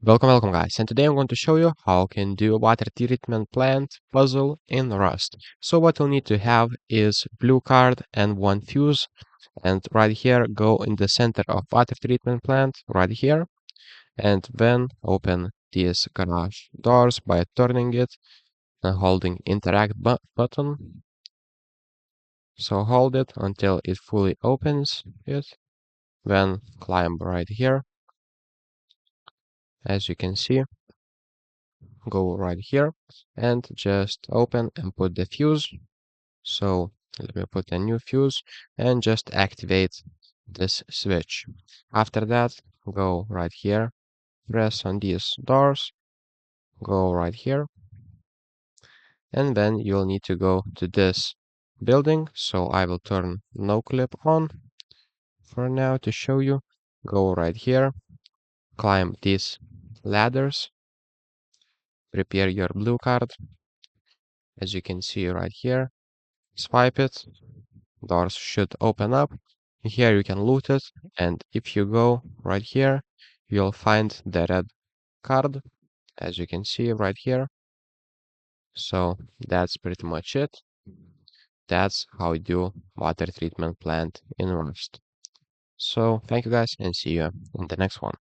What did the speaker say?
Welcome guys, and today I'm going to show you how you can do a water treatment plant puzzle in Rust. So what you'll need to have is blue card and one fuse, and right here go in the center of water treatment plant right here, and then open these garage doors by turning it and holding interact button. So hold it until it fully opens it, then climb right here. As you can see, go right here and just open and put the fuse. So let me put a new fuse and just activate this switch. After that, go right here, press on these doors, go right here, and then you'll need to go to this building. So I will turn no clip on for now to show you. Go right here, climb these ladders, prepare your blue card, as you can see right here, swipe it, doors should open up. Here you can loot it, and if you go right here, you'll find the red card, as you can see right here. So that's pretty much it. That's how you do water treatment plant in Rust. So thank you guys and see you in the next one.